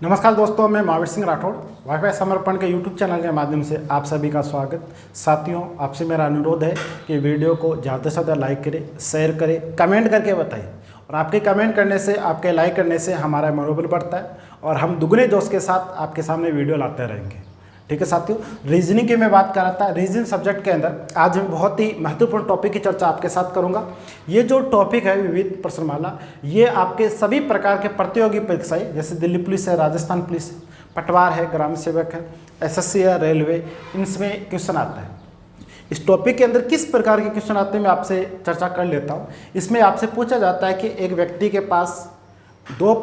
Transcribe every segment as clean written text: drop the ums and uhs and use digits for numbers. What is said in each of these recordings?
नमस्कार दोस्तों, मैं महावीर सिंह राठौड़ वाईफाई समर्पण के यूट्यूब चैनल के माध्यम से आप सभी का स्वागत। साथियों, आपसे मेरा अनुरोध है कि वीडियो को ज़्यादा से ज़्यादा लाइक करें, शेयर करें, कमेंट करके बताइए। और आपके कमेंट करने से, आपके लाइक करने से हमारा मनोबल बढ़ता है और हम दुगने जोश के साथ आपके सामने वीडियो लाते रहेंगे। ठीक है साथियों, रीजनिंग की मैं बात कर रहा था। रीजनिंग सब्जेक्ट के अंदर आज मैं बहुत ही महत्वपूर्ण टॉपिक की चर्चा आपके साथ करूंगा। ये जो टॉपिक है विविध प्रश्नमाला, ये आपके सभी प्रकार के प्रतियोगी परीक्षाएं जैसे दिल्ली पुलिस है, राजस्थान पुलिस है, पटवार है, ग्राम सेवक है, एसएससी है, रेलवे, इनमें क्वेश्चन आता है। इस टॉपिक के अंदर किस प्रकार के क्वेश्चन आते हैं मैं आपसे चर्चा कर लेता हूँ। इसमें आपसे पूछा जाता है कि एक व्यक्ति के पास 2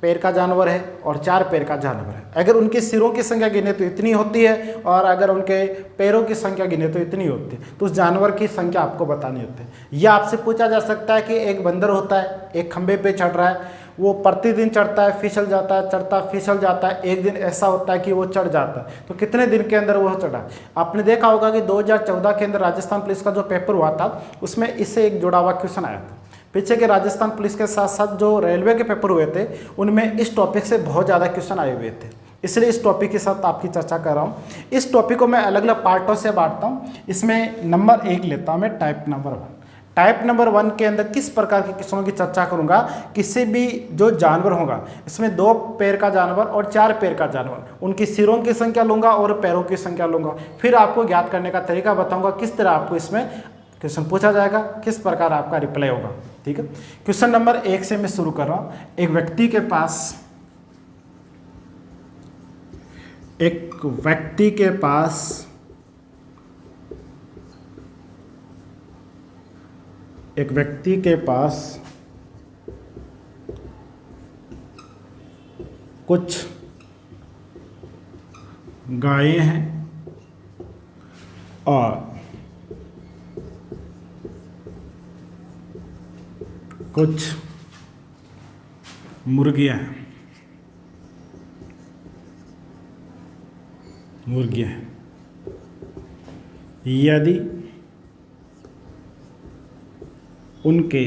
पैर का जानवर है और 4 पैर का जानवर है। अगर उनके सिरों की संख्या गिने तो इतनी होती है और अगर उनके पैरों की संख्या गिने तो इतनी होती है। तो उस जानवर की संख्या आपको बतानी होती है। यह आपसे पूछा जा सकता है कि एक बंदर होता है, एक खंबे पे चढ़ रहा है, वो प्रतिदिन चढ़ता है, फिसल जाता है, चढ़ता फिसल जाता है। एक दिन ऐसा होता है कि वो चढ़ जाता है, तो कितने दिन के अंदर वो चढ़ा। आपने देखा होगा कि 2014 के अंदर राजस्थान पुलिस का जो पेपर हुआ था उसमें इससे एक जुड़ा हुआ क्वेश्चन आया था। पीछे के राजस्थान पुलिस के साथ साथ जो रेलवे के पेपर हुए थे उनमें इस टॉपिक से बहुत ज़्यादा क्वेश्चन आए हुए थे, इसलिए इस टॉपिक के साथ आपकी चर्चा कर रहा हूँ। इस टॉपिक को मैं अलग अलग पार्टों से बांटता हूँ। इसमें नंबर 1 लेता हूँ मैं, टाइप नंबर 1। टाइप नंबर 1 के अंदर किस प्रकार के क्वेश्चनों की चर्चा करूंगा। किसी भी जो जानवर होगा, इसमें 2 पैर का जानवर और 4 पैर का जानवर, उनकी सिरों की संख्या लूंगा और पैरों की संख्या लूंगा। फिर आपको ज्ञात करने का तरीका बताऊंगा, किस तरह आपको इसमें क्वेश्चन पूछा जाएगा, किस प्रकार आपका रिप्लाई होगा। ठीक है, क्वेश्चन नंबर 1 से मैं शुरू कर रहा हूं। एक व्यक्ति के पास कुछ गायें हैं और कुछ मुर्गियां हैं। यदि उनके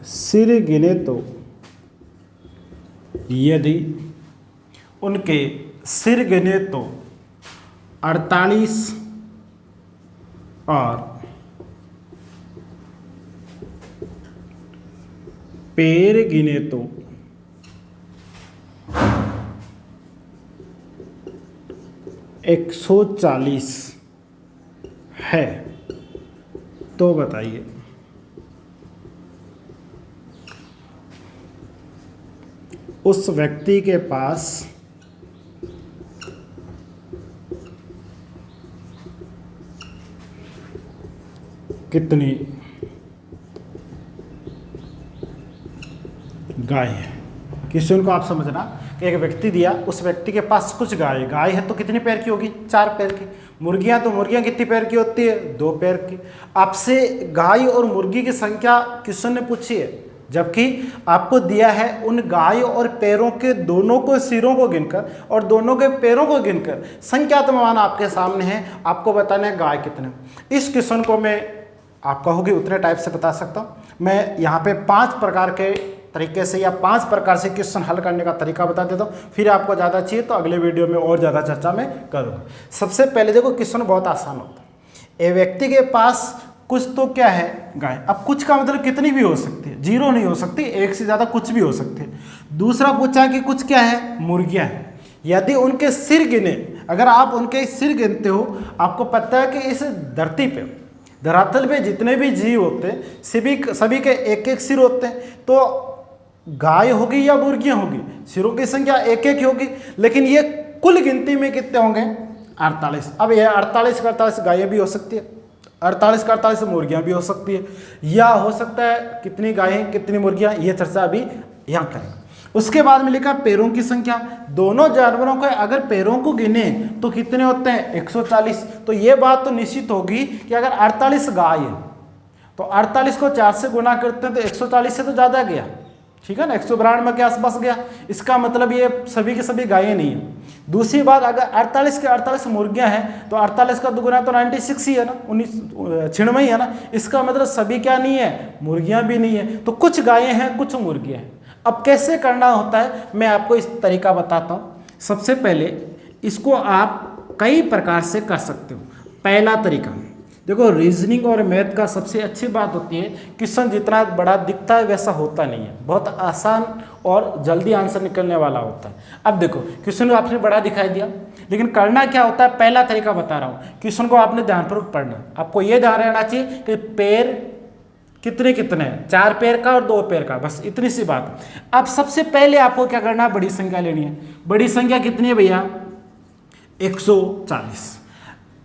सिर गिने तो 48 और पैर गिने तो 140 है, तो बताइए उस व्यक्ति के पास कितनी गाय है। क्वेश्चन को आप समझना कि एक व्यक्ति दिया, उस व्यक्ति के पास कुछ गाय है तो कितनी पैर की होगी, 4 पैर की। मुर्गियां कितनी पैर की होती है, 2 पैर की। आपसे गाय और मुर्गी की संख्या क्वेश्चन ने पूछी है, जबकि आपको दिया है उन गाय और पैरों के दोनों को सिरों को गिनकर और दोनों के पैरों को गिनकर संख्यात्मक मान आपके सामने है। आपको बताना है गाय कितने। इस क्वेश्चन को मैं आपका होगी उतने टाइप से बता सकता हूँ। मैं यहाँ पे 5 प्रकार के तरीके से या 5 प्रकार से क्वेश्चन हल करने का तरीका बता देता हूँ। फिर आपको ज़्यादा चाहिए तो अगले वीडियो में और ज़्यादा चर्चा मैं करूँगा। सबसे पहले देखो, क्वेश्चन बहुत आसान होता है। एक व्यक्ति के पास कुछ तो क्या है, गाय। अब कुछ का मतलब कितनी भी हो सकती है, 0 नहीं हो सकती, 1 से ज़्यादा कुछ भी हो सकती है। दूसरा पूछा कि कुछ क्या है, मुर्गियाँ हैं। यदि उनके सिर गिने, अगर आप उनके सिर गिनते हो, आपको पता है कि इस धरती पे, धरातल पे जितने भी जीव होते हैं सभी के 1-1 सिर होते हैं। तो गाय होगी या मुर्गियां होगी, सिरों की संख्या 1-1 होगी, लेकिन ये कुल गिनती में कितने होंगे, 48। अब ये 48 का 48 गायें भी हो सकती है, 48 का 48 मुर्गियां भी हो सकती है, या हो सकता है कितनी गायें कितनी मुर्गियां, ये चर्चा अभी यहाँ करेंगे। उसके बाद में लिखा पैरों की संख्या। दोनों जानवरों के अगर पैरों को गिने तो कितने होते हैं, 140। तो ये बात तो निश्चित होगी कि अगर 48 गाय है तो 48 को 4 से गुना करते हैं तो 140 से तो ज़्यादा गया। ठीक है ना, 192 के आसपास गया, इसका मतलब ये सभी की सभी गायें नहीं है। दूसरी बात, अगर 48 के 48 मुर्गियां हैं तो 48 का दुगुना तो 96 ही है ना, 96 ही है ना, इसका मतलब सभी क्या नहीं है, मुर्गियां भी नहीं है। तो कुछ गायें हैं, कुछ मुर्गियां हैं। अब कैसे करना होता है मैं आपको इस तरीका बताता हूँ। सबसे पहले इसको आप कई प्रकार से कर सकते हो। पहला तरीका देखो, रीजनिंग और मैथ का सबसे अच्छी बात होती है क्वेश्चन जितना बड़ा दिखता है वैसा होता नहीं है, बहुत आसान और जल्दी आंसर निकलने वाला होता है। अब देखो क्वेश्चन को आपने बड़ा दिखाई दिया, लेकिन करना क्या होता है, पहला तरीका बता रहा हूँ, क्वेश्चन को आपने ध्यानपूर्वक पढ़ना। आपको ये ध्यान रहना चाहिए कि पैर कितने कितने हैं, 4 पैर का और 2 पैर का, बस इतनी सी बात। अब सबसे पहले आपको क्या करना है, बड़ी संख्या लेनी है। बड़ी संख्या कितनी है भैया, 140।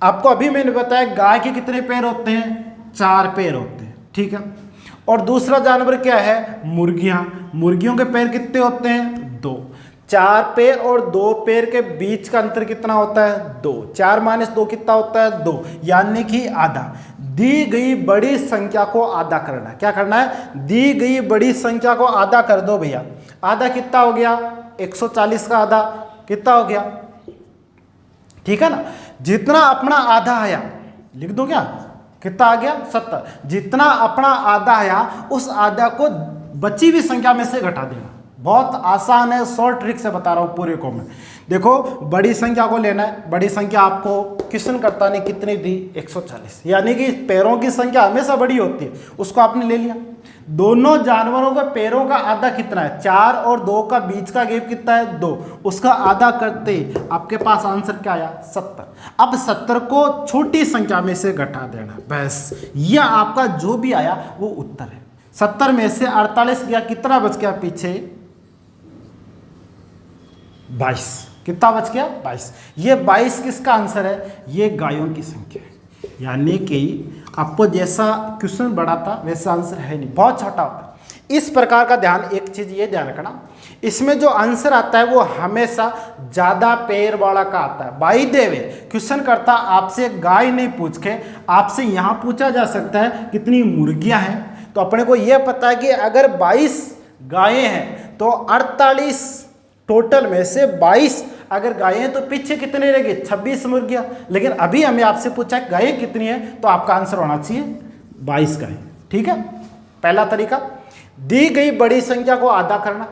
आपको अभी मैंने बताया गाय के कितने पैर होते हैं, 4 पैर होते हैं, ठीक है। और दूसरा जानवर क्या है, मुर्गियां। मुर्गियों के पैर कितने होते हैं, 2। 4 पैर और 2 पैर के बीच का अंतर कितना होता है, 2। 4 - 2 कितना होता है, 2, यानी कि आधा। दी गई बड़ी संख्या को आधा करना है। क्या करना है, दी गई बड़ी संख्या को आधा कर दो भैया। आधा कितना हो गया, 140 का आधा कितना हो गया, ठीक है ना। जितना अपना आधा आया लिख दो, क्या कितना आ गया, 70। जितना अपना आधा आया उस आधा को बची हुई संख्या में से घटा देना। बहुत आसान है, शॉर्ट ट्रिक से बता रहा हूँ पूरे को मैं। देखो बड़ी संख्या को लेना है, बड़ी संख्या आपको क्वेश्चनकर्ता ने कितनी दी, 140, यानी कि पैरों की संख्या हमेशा बड़ी होती है, उसको आपने ले लिया। दोनों जानवरों के पैरों का आधा कितना है, 4 और 2 का बीच का गैप कितना है, 2, उसका आधा करते आपके पास आंसर क्या आया, 70। अब 70 को छोटी संख्या में से घटा देना, बस यह आपका जो भी आया वो उत्तर है। 70 में से 48 गया, कितना बच गया पीछे, 22। कितना बच गया, 22। ये 22 किसका आंसर है, ये गायों की संख्या है। यानी कि आपको जैसा क्वेश्चन बड़ा था वैसा आंसर है नहीं, बहुत छोटा होता है। इस प्रकार का ध्यान, एक चीज ये ध्यान रखना, इसमें जो आंसर आता है वो हमेशा ज्यादा पैर वाला का आता है। बाई द वे क्वेश्चन करता आपसे गाय नहीं पूछ के आपसे यहाँ पूछा जा सकता है कितनी मुर्गियां हैं, तो अपने को यह पता है कि अगर 22 गायें हैं तो 48 टोटल में से 22 अगर गायें तो पीछे कितने रहेगी, 26 मुर्गियां। लेकिन अभी हमें आपसे पूछा है गायें कितनी है, तो आपका आंसर होना चाहिए 22 गायें, ठीक है। पहला तरीका, दी गई बड़ी संख्या को आधा करना,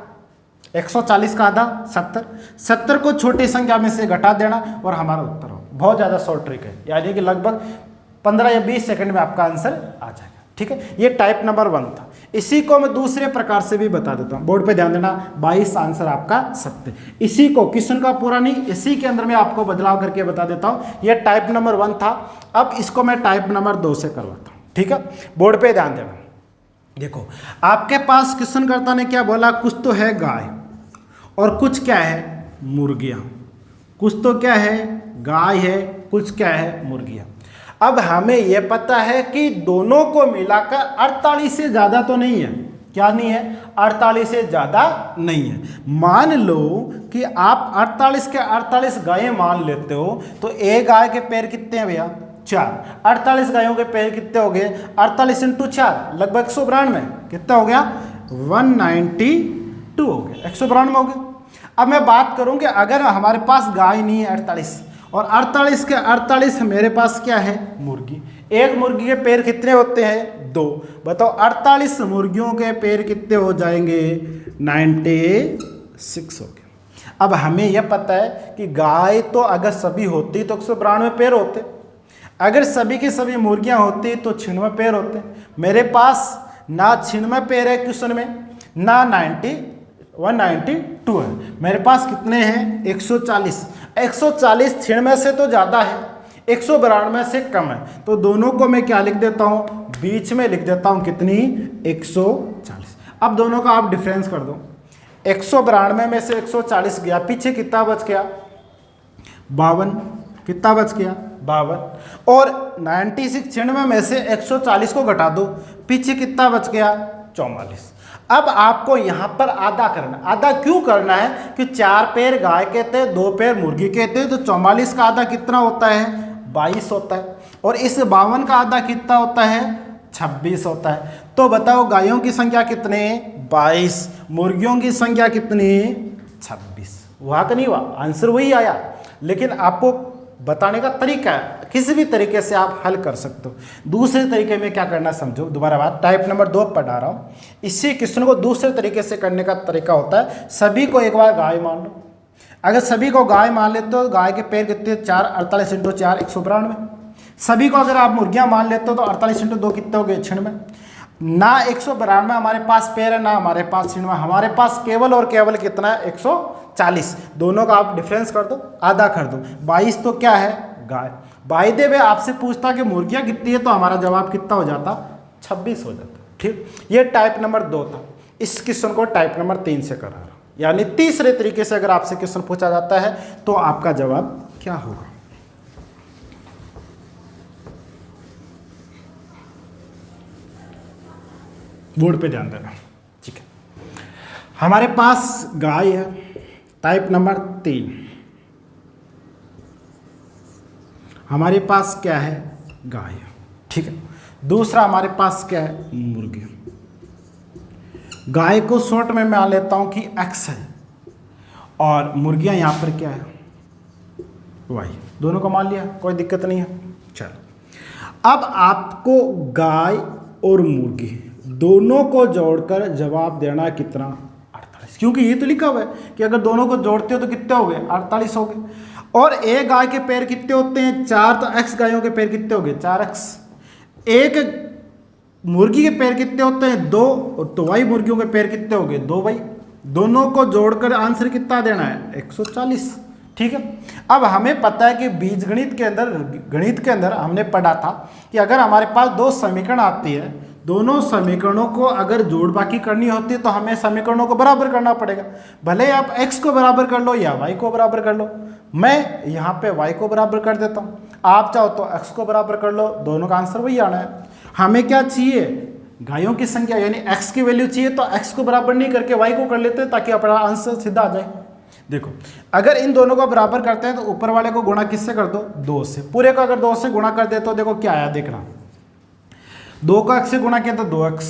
140 का आधा 70, 70 को छोटी संख्या में से घटा देना और हमारा उत्तर हो। बहुत ज़्यादा शॉर्ट ट्रिक है, यानी कि लगभग 15 या 20 सेकंड में आपका आंसर आ जाएगा, ठीक है। ये टाइप नंबर 1 था। इसी को मैं दूसरे प्रकार से भी बता देता हूँ, बोर्ड पे ध्यान देना, 22 आंसर आपका 70। इसी को क्वेश्चन का पूरा नहीं, इसी के अंदर मैं आपको बदलाव करके बता देता हूँ। ये टाइप नंबर 1 था, अब इसको मैं टाइप नंबर 2 से करवाता हूँ, ठीक है। बोर्ड पे ध्यान देना। देखो आपके पास क्वेश्चनकर्ता ने क्या बोला, कुछ तो है गाय और कुछ क्या है, मुर्गियाँ। कुछ तो क्या है, गाय है, कुछ क्या है, मुर्गियाँ। अब हमें यह पता है कि दोनों को मिलाकर 48 से ज़्यादा तो नहीं है, क्या नहीं है, 48 से ज़्यादा नहीं है। मान लो कि आप 48 के 48 गायें मान लेते हो, तो एक गाय के पैर कितने हैं भैया, 4। 48 गायों के पैर कितने हो गए, 48 × 4 लगभग 192, कितना हो गया, 192 हो गया, 192 हो गया। अब मैं बात करूं कि अगर हमारे पास गाय नहीं है 48 और 48 के 48 मेरे पास क्या है, मुर्गी। एक मुर्गी के पैर कितने होते हैं, 2। बताओ 48 मुर्गियों के पैर कितने हो जाएंगे, 96 हो गए। अब हमें यह पता है कि गाय तो अगर सभी होती तो 192 पैर होते, अगर सभी की सभी मुर्गियां होती तो 96 पैर होते। मेरे पास ना 96 पैर है क्वेश्चन में, ना 192 है, मेरे पास कितने हैं, 140। 140 96 से तो ज़्यादा है, 192 से कम है, तो दोनों को मैं क्या लिख देता हूँ, बीच में लिख देता हूँ, कितनी, 140। अब दोनों का आप डिफरेंस कर दो, 192 में से 140 गया, पीछे कितना बच गया, 52। कितना बच गया, 52। और 96 में से 140 को घटा दो, पीछे कितना बच गया, 44। अब आपको यहां पर आधा करना। आधा क्यों करना है कि 4 पैर गाय के थे, 2 पैर मुर्गी के थे, तो 44 का आधा कितना होता है, 22 होता है। और इस 52 का आधा कितना होता है, 26 होता है। तो बताओ गायों की संख्या कितने, 22। मुर्गियों की संख्या कितनी है? 26। हुआ कि नहीं हुआ? आंसर वही आया, लेकिन आपको बताने का तरीका है, किसी भी तरीके से आप हल कर सकते हो। दूसरे तरीके में क्या करना समझो, दोबारा बात, टाइप नंबर 2 पढ़ा रहा हूँ। इसी क्वेश्चन को दूसरे तरीके से करने का तरीका होता है, सभी को एक बार गाय मान लो। अगर सभी को गाय मान लेते हो, गाय के पैर कितने? 4, 48 × 4 192। सभी को अगर आप मुर्गियां मान लेते हो तो 48 × 2 कितने हो गए? 96। ना 192 हमारे पास पैर है, ना हमारे पास 96, हमारे पास केवल और केवल कितना है? 140। दोनों का आप डिफरेंस कर दो, आधा कर दो। 22 तो क्या है? गाय। बाय द वे आपसे पूछता कि मुर्गियां कितनी है, तो हमारा जवाब कितना हो जाता? 26 हो जाता। ठीक, ये टाइप नंबर 2 था। इस क्वेश्चन को टाइप नंबर 3 से करा रहा हूं, यानी तीसरे तरीके से अगर आपसे क्वेश्चन पूछा जाता है तो आपका जवाब क्या होगा? बोर्ड पे ध्यान देना। ठीक है, हमारे पास गाय है, टाइप नंबर 3। हमारे पास क्या है? गाय। ठीक है, दूसरा हमारे पास क्या है? मुर्गी। गाय को शॉर्ट में मान लेता हूं कि x है, और मुर्गियां यहां पर क्या है? y। दोनों को मान लिया, कोई दिक्कत नहीं है। चलो, अब आपको गाय और मुर्गी दोनों को जोड़कर जवाब देना कितना? 48, क्योंकि ये तो लिखा हुआ है कि अगर दोनों को जोड़ते हो तो कितने हो गए? 48 हो गए। और एक गाय के पैर कितने होते हैं? 4, तो x गायों के पैर कितने हो गए? 4x। एक मुर्गी के पैर कितने होते हैं? 2, तो y मुर्गियों के पैर कितने हो गए? 2y। दोनों को जोड़कर आंसर कितना देना है? 140। ठीक है, अब हमें पता है कि बीजगणित के अंदर हमने पढ़ा था कि अगर हमारे पास दो समीकरण आती है, दोनों समीकरणों को अगर जोड़ बाकी करनी होती है तो हमें समीकरणों को बराबर करना पड़ेगा। भले ही आप x को बराबर कर लो या y को बराबर कर लो। मैं यहाँ पे y को बराबर कर देता हूँ, आप चाहो तो x को बराबर कर लो, दोनों का आंसर वही आना है। हमें क्या चाहिए? गायों की संख्या, यानी x की वैल्यू चाहिए, तो x को बराबर नहीं करके y को कर लेते हैं ताकि अपना आंसर सीधा आ जाए। देखो, अगर इन दोनों को बराबर करते हैं तो ऊपर वाले को गुणा किससे कर दो? 2 से। पूरे को अगर 2 से गुणा कर दे तो देखो क्या आया, देखना। 2 को x से गुणा किया तो 2x,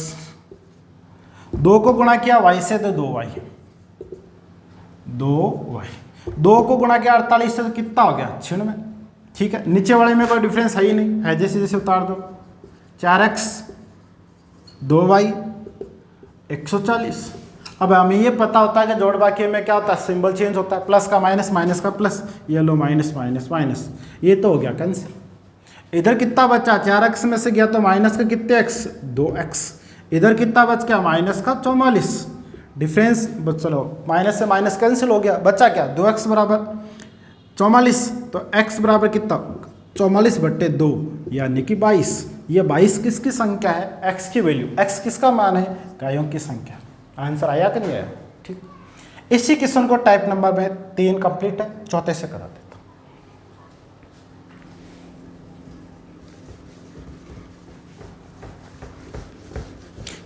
2 को गुणा किया y से तो 2y, 2y, 2 को गुणा किया 48 से तो कितना हो गया? 96। ठीक है, नीचे वाले में कोई डिफरेंस है ही नहीं, है जैसे जैसे उतार दो। 4x 2y 140। अब हमें ये पता होता है कि जोड़ बाकी में क्या होता है? सिंबल चेंज होता है, प्लस का माइनस, माइनस का प्लस, ये लो माइनस माइनस माइनस, ये तो हो गया कैंसिल। इधर कितना बचा? 4x में से गया तो माइनस का कितने x? 2x। इधर कितना बच गया? माइनस का 44। डिफरेंस चलो, माइनस से माइनस कैंसिल हो गया, बचा क्या? 2x बराबर 44, तो x बराबर कितना? 44/2 यानी कि 22। ये 22 किसकी संख्या है? x की वैल्यू। x किसका मान है? गायों की संख्या। आंसर आया कि नहीं आया? ठीक, इसी क्वेश्चन को टाइप नंबर में 3 कंप्लीट है, चौथे से करा देता हूं।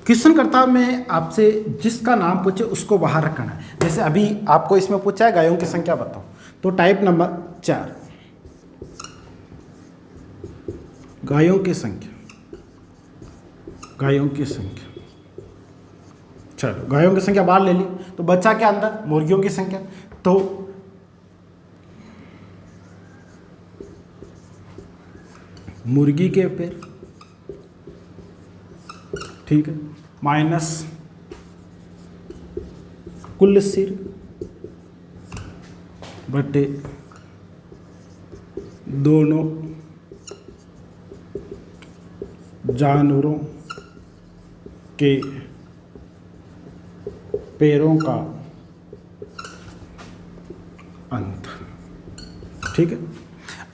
क्वेश्चन करता मैं आपसे जिसका नाम पूछे उसको बाहर रखना है। जैसे अभी आपको इसमें पूछा है गायों की संख्या बताओ, तो टाइप नंबर 4 गायों की संख्या, गायों की संख्या। चलो, गायों की संख्या बाहर ले ली, तो बचा क्या अंदर? मुर्गियों की संख्या। तो मुर्गी के पैर, ठीक है, माइनस कुल सिर बटे दोनों जानवरों के पैरों का अंत। ठीक है,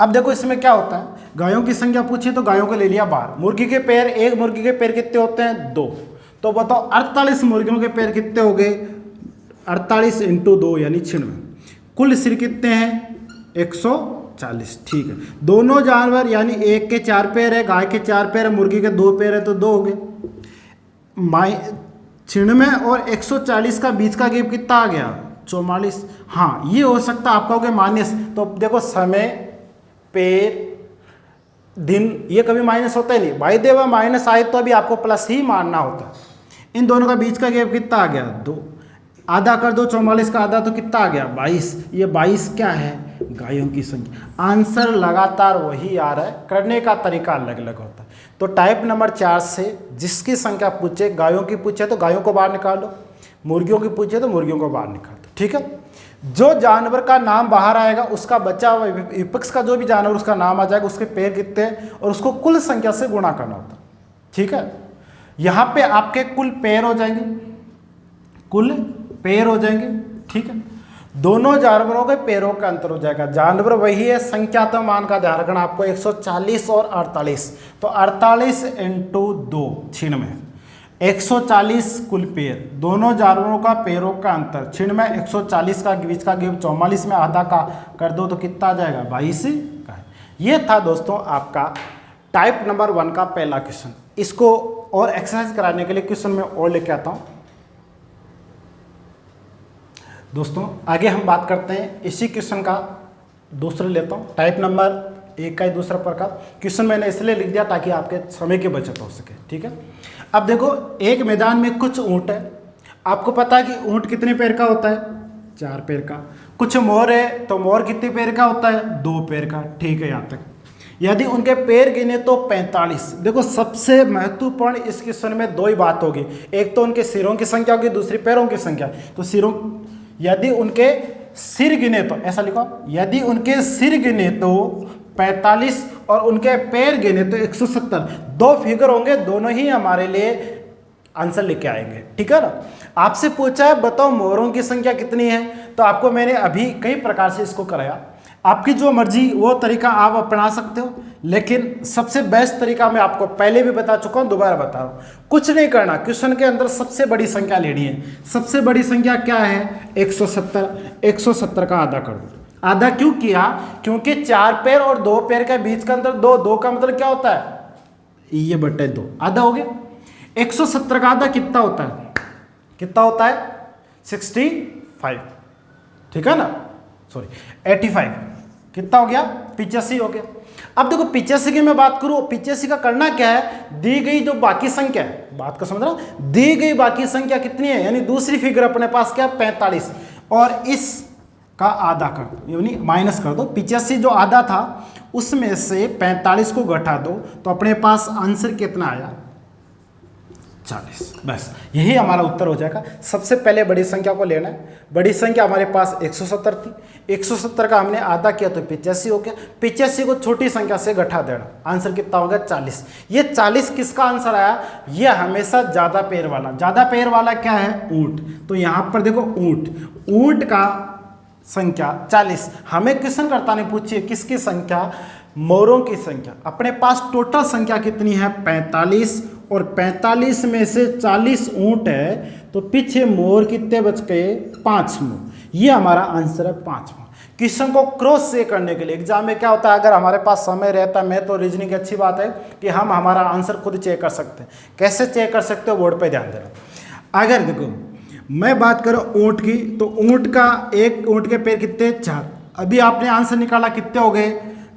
अब देखो इसमें क्या होता है, गायों की संख्या पूछी तो गायों को ले लिया बाहर। मुर्गी के पैर, एक मुर्गी के पैर कितने होते हैं? 2। तो बताओ 48 मुर्गियों के पैर कितने हो गए? 48 × 2 यानी 96। कुल सिर कितने हैं? 140। ठीक है, दोनों जानवर यानी एक के 4 पैर है, गाय के 4 पैर है, मुर्गी के 2 पैर है, तो 2 हो गए। 96 और 140 का बीच का गैप कितना आ गया? 44। हाँ, ये हो सकता है आपका हो गया माइनस। तो देखो, समय, पैर, दिन, ये कभी माइनस होता ही नहीं। बाय द वे माइनस आए तो अभी आपको प्लस ही मानना होता है। इन दोनों का बीच का गैप कितना आ गया 2, आधा कर दो 44 का आधा तो कितना आ गया 22। ये 22 क्या है गायों की संख्या। आंसर लगातार वही आ रहा है, करने का तरीका अलग अलग होता है। तो टाइप नंबर 4 से जिसकी संख्या पूछे, गायों की पूछे तो गायों को बाहर निकालो, मुर्गियों की पूछे तो मुर्गियों को बाहर निकाल दो, ठीक है। जो जानवर का नाम बाहर आएगा उसका बचा हुआ विपक्ष का जो भी जानवर उसका नाम आ जाएगा, उसके पैर कितने हैं और उसको कुल संख्या से गुणा करना होता है, ठीक है। यहाँ पे आपके कुल पैर हो जाएंगे, कुल पैर हो जाएंगे, ठीक है। दोनों जानवरों के पैरों का अंतर हो जाएगा। जानवर वही है, संख्या तो मान का ध्यान रखना आपको 140 और 48, तो 48 इंटू 2 96, 140 कुल पैर। दोनों जानवरों का पैरों का अंतर 96, 140 का बीच का गेप 44 में आधा का कर दो तो कितना आ जाएगा 22 का है। ये था दोस्तों आपका टाइप नंबर 1 का पहला क्वेश्चन। इसको और एक्सरसाइज कराने के लिए क्वेश्चन में और लेके आता हूँ दोस्तों। आगे हम बात करते हैं इसी क्वेश्चन का दूसरा लेता हूँ, टाइप नंबर 1 का ही दूसरा प्रकार। क्वेश्चन मैंने इसलिए लिख दिया ताकि आपके समय की बचत हो सके, ठीक है। अब देखो एक मैदान में कुछ ऊँट है, आपको पता है कि ऊँट कितने पैर का होता है 4 पैर का। कुछ मोर है तो मोर कितने पैर का होता है 2 पैर का, ठीक है। यहाँ तक यदि उनके पैर गिने तो 45। देखो सबसे महत्वपूर्ण इस क्वेश्चन में 2 ही बात होगी, एक तो उनके सिरों की संख्या होगी, दूसरी पैरों की संख्या। तो सिरों, यदि उनके सिर गिने तो ऐसा लिखो, यदि उनके सिर गिने तो 45 और उनके पैर गिने तो 170। 2 फिगर होंगे, दोनों ही हमारे लिए आंसर लेके आएंगे, ठीक है ना। आपसे पूछा है बताओ मोरों की संख्या कितनी है, तो आपको मैंने अभी कई प्रकार से इसको कराया। आपकी जो मर्जी वो तरीका आप अपना सकते हो, लेकिन सबसे बेस्ट तरीका मैं आपको पहले भी बता चुका हूं, दोबारा बता रहा हूं। कुछ नहीं करना, क्वेश्चन के अंदर सबसे बड़ी संख्या लेनी है। सबसे बड़ी संख्या क्या है 170। 170 का आधा कर दो। आधा क्यों किया, क्योंकि 4 पैर और 2 पैर के बीच का अंतर 2, 2 का मतलब क्या होता है ये बटे 2, आधा हो गया। 170 का आधा कितना होता है, कितना होता है 65, ठीक है ना, सॉरी 85, कितना हो गया 85 हो गया। अब देखो 85 की मैं बात करूं, 85 का करना क्या है, दी गई जो बाकी संख्या है, बात को समझ रहा, दी गई बाकी संख्या कितनी है, यानी दूसरी फिगर अपने पास क्या 45 और इस का आधा कर दो, यानी माइनस कर दो। 85 जो आधा था उसमें से 45 को घटा दो तो अपने पास आंसर कितना आया 40। बस यही हमारा उत्तर हो जाएगा। सबसे पहले बड़ी संख्या को लेना है। बड़ी संख्या हमारे पास 170 थी, 170 का हमने आधा किया तो 85 हो गया। 85 को छोटी संख्या से घटा देना, आंसर कितना हो गया 40। ये 40 किसका आंसर आया, ये हमेशा ज़्यादा पैर वाला। ज़्यादा पैर वाला क्या है ऊँट, तो यहाँ पर देखो ऊँट, ऊँट का संख्या 40। हमें क्वेश्चन करता नहीं पूछिए किसकी संख्या, मोरों की संख्या। अपने पास टोटल संख्या कितनी है 45 और 45 में से 40 ऊँट है तो पीछे मोर कितने बच गए 5 मोर। ये हमारा आंसर है 5 मोर। क्वेश्चन को क्रॉस चेक करने के लिए एग्जाम में क्या होता है, अगर हमारे पास समय रहता है, मैं तो रीजनिंग अच्छी बात है कि हम हमारा आंसर खुद चेक कर सकते हैं। कैसे चेक कर सकते हो, बोर्ड पे ध्यान देना। अगर देखो मैं बात करूँ ऊँट की, तो ऊँट का एक ऊँट के पैर कितने 4। अभी आपने आंसर निकाला कितने हो गए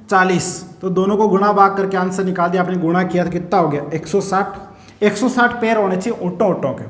40, तो दोनों को गुणा भाग करके आंसर निकाल दिया। आपने गुणा किया तो कितना हो गया 160। 160 पैर होने चाहिए ऊँटों के।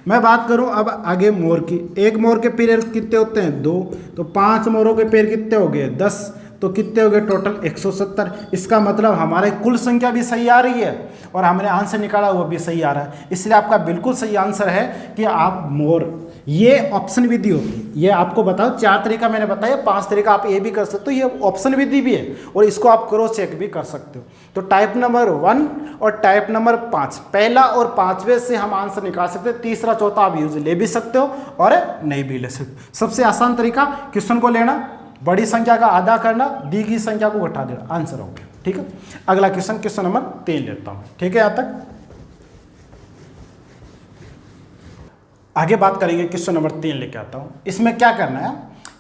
मैं बात करूं अब आगे मोर की, एक मोर के पैर कितने होते हैं 2, तो 5 मोरों के पैर कितने हो गए 10, तो कितने हो गए टोटल 170। इसका मतलब हमारे कुल संख्या भी सही आ रही है और हमने आंसर निकाला वो भी सही आ रहा है। इसलिए आपका बिल्कुल सही आंसर है कि आप मोर। ये ऑप्शन विधि होती है, ये आपको बताओ 4 तरीका मैंने बताया, 5 तरीका आप ये भी कर सकते हो, ये ऑप्शन विधि भी है और इसको आप क्रॉस चेक भी कर सकते हो। तो टाइप नंबर 1 और टाइप नंबर 5, पहला और 5वें से हम आंसर निकाल सकते हैं। तीसरा चौथा आप यूज ले भी सकते हो और नहीं भी ले सकते। सबसे आसान तरीका क्वेश्चन को लेना, बड़ी संख्या का आधा करना, दी गई संख्या को घटा देना, आंसर हो गया। ठीक है, अगला क्वेश्चन, क्वेश्चन नंबर 3 लेता हूं। ठीक है, यहां तक आगे बात करेंगे। क्वेश्चन नंबर 3 लेके आता हूं। इसमें क्या करना है,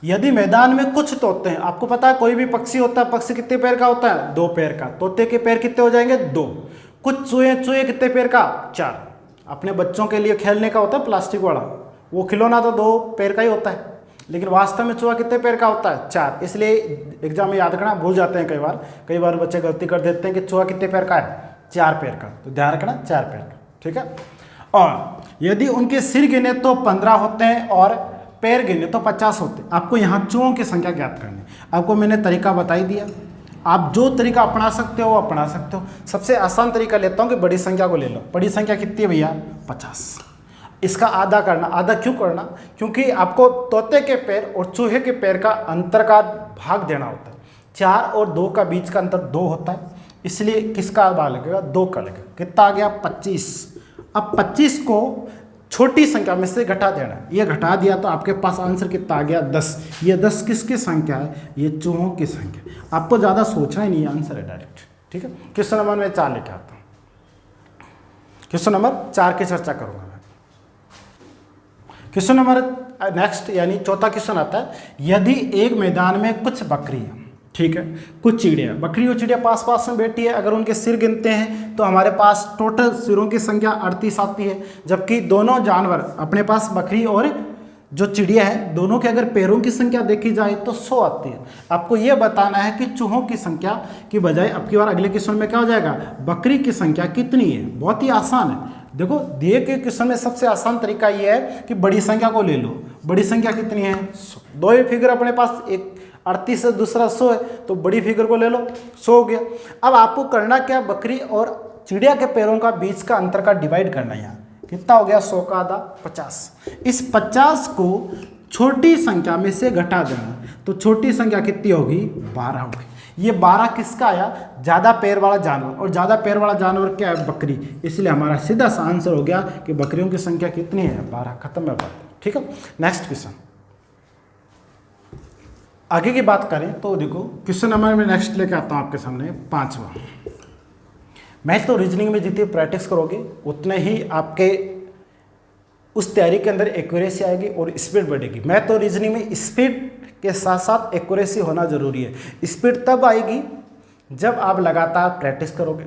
यदि मैदान में कुछ तोते हैं, आपको पता है कोई भी पक्षी होता है, पक्षी कितने पैर का होता है 2 पैर का, तोते के पैर कितने हो जाएंगे 2। कुछ चूहे कितने पैर का 4। अपने बच्चों के लिए खेलने का होता है प्लास्टिक वाला, वो खिलौना तो 2 पैर का ही होता है, लेकिन वास्तव में चूहा कितने पैर का होता है 4। इसलिए एग्जाम में याद रखना, भूल जाते हैं कई बार बच्चे गलती कर देते हैं कि चूहा कितने पैर का है 4 पैर का, तो ध्यान रखना 4 पैर का। ठीक है, और यदि उनके सिर गिने तो 15 होते हैं और पैर गिने तो 50 होते हैं। आपको यहाँ चूहों की संख्या ज्ञात करनी है। आपको मैंने तरीका बता ही दिया, आप जो तरीका अपना सकते हो वो अपना सकते हो। सबसे आसान तरीका लेता हूँ कि बड़ी संख्या को ले लो। बड़ी संख्या कितनी है भैया? 50। इसका आधा करना। आधा क्यों करना? क्योंकि आपको तोते के पैर और चूहे के पैर का अंतर का भाग देना होता है। 4 और 2 का बीच का अंतर 2 होता है, इसलिए किसका भाग लगेगा? 2 का लगेगा। कितना आ गया? 25। अब 25 को छोटी संख्या में से घटा देना है। ये घटा दिया तो आपके पास आंसर कितना आ गया? 10। ये 10 किसकी संख्या है? ये चूहों की संख्या। आपको ज़्यादा सोचना ही नहीं है, आंसर है डायरेक्ट। ठीक है, क्वेश्चन नंबर में 4 लेके आता हूँ। क्वेश्चन नंबर 4 की चर्चा करूँगा मैं। क्वेश्चन नंबर नेक्स्ट यानी चौथा क्वेश्चन आता है, यदि एक मैदान में कुछ बकरी है, ठीक है, कुछ चिड़िया, बकरी और चिड़िया पास पास में बैठी है, अगर उनके सिर गिनते हैं तो हमारे पास टोटल सिरों की संख्या 38 आती है, जबकि दोनों जानवर अपने पास बकरी और जो चिड़िया है दोनों के अगर पैरों की संख्या देखी जाए तो 100 आती है। आपको यह बताना है कि चूहों की संख्या की बजाय अब की बार अगले क्वेश्चन में क्या हो जाएगा? बकरी की संख्या कितनी है? बहुत ही आसान है। देखो दिए के क्वेश्चन में सबसे आसान तरीका यह है कि बड़ी संख्या को ले लो। बड़ी संख्या कितनी है? 100। दो ही फिगर अपने पास, एक 38 है दूसरा 100 है, तो बड़ी फिगर को ले लो, 100 हो गया। अब आपको करना क्या? बकरी और चिड़िया के पैरों का बीच का अंतर का डिवाइड करना है। यहाँ कितना हो गया? 100 का आधा 50। इस 50 को छोटी संख्या में से घटा देना, तो छोटी संख्या कितनी होगी? 12 होगी। ये 12 किसका आया? ज़्यादा पैर वाला जानवर, और ज़्यादा पैर वाला जानवर क्या है? बकरी। इसलिए हमारा सीधा सा आंसर हो गया कि बकरियों की संख्या कितनी है? 12। खत्म है बात। ठीक है, नेक्स्ट क्वेश्चन। आगे की बात करें तो देखो क्वेश्चन नंबर में नेक्स्ट लेके आता हूँ आपके सामने 5वां। मैथ तो रीजनिंग में जितनी प्रैक्टिस करोगे उतने ही आपके उस तैयारी के अंदर एक्यूरेसी आएगी और स्पीड बढ़ेगी। मैथ तो रीजनिंग में स्पीड के साथ साथ एक्यूरेसी होना जरूरी है। स्पीड तब आएगी जब आप लगातार प्रैक्टिस करोगे,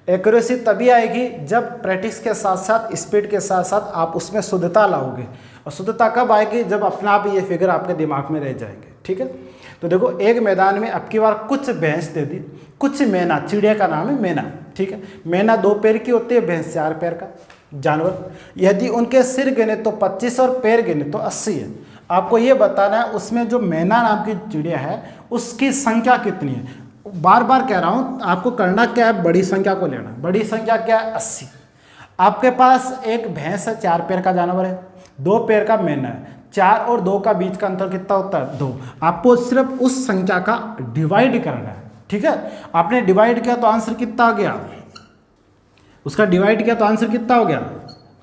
एक्यूरेसी तभी आएगी जब प्रैक्टिस के साथ साथ स्पीड के साथ साथ आप उसमें शुद्धता लाओगे। और शुद्धता कब आएगी? जब अपना आप ये फिगर आपके दिमाग में रह जाएंगे। ठीक है, तो देखो एक मैदान में अब की बार कुछ भैंस दे दी, कुछ मैना, चिड़िया का नाम है मैना। ठीक है, मैना 2 पैर की होती है, भैंस 4 पैर का जानवर। यदि उनके सिर गिने तो 25 और पैर गिने तो 80 है। आपको ये बताना है उसमें जो मैना नाम की चिड़िया है उसकी संख्या कितनी है। बार बार कह रहा हूँ, आपको करना क्या है? बड़ी संख्या को लेना। बड़ी संख्या क्या है? 80। आपके पास एक भैंस है, 4 पैर का जानवर है, 2 पैर का मैना है, 4 और 2 का बीच का अंतर कितना होता है? 2। आपको सिर्फ उस संख्या का डिवाइड करना है। ठीक है, आपने डिवाइड किया तो आंसर कितना आ गया? उसका डिवाइड किया तो आंसर कितना हो गया?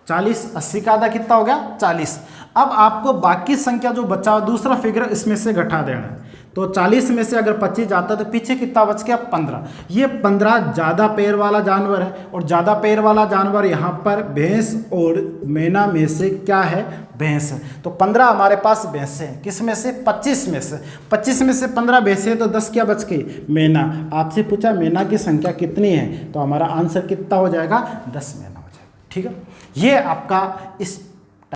40। 80 का आधा कितना हो गया? 40। अब आपको बाकी संख्या जो बचा दूसरा फिगर इसमें से घटा देना है। तो 40 में से अगर 25 जाता है तो पीछे कितना बच गया? 15। ये 15 ज़्यादा पैर वाला जानवर है, और ज़्यादा पैर वाला जानवर यहाँ पर भैंस और मैना में से क्या है? भैंस है। तो 15 हमारे पास भैंसे हैं। किस में से? 25 में से। 25 में से 15 भैंसे हैं तो 10 क्या बच गई? मैना। आपसे पूछा मैना की संख्या कितनी है, तो हमारा आंसर कितना हो जाएगा? 10 मैना हो जाएगा। ठीक है, ये आपका इस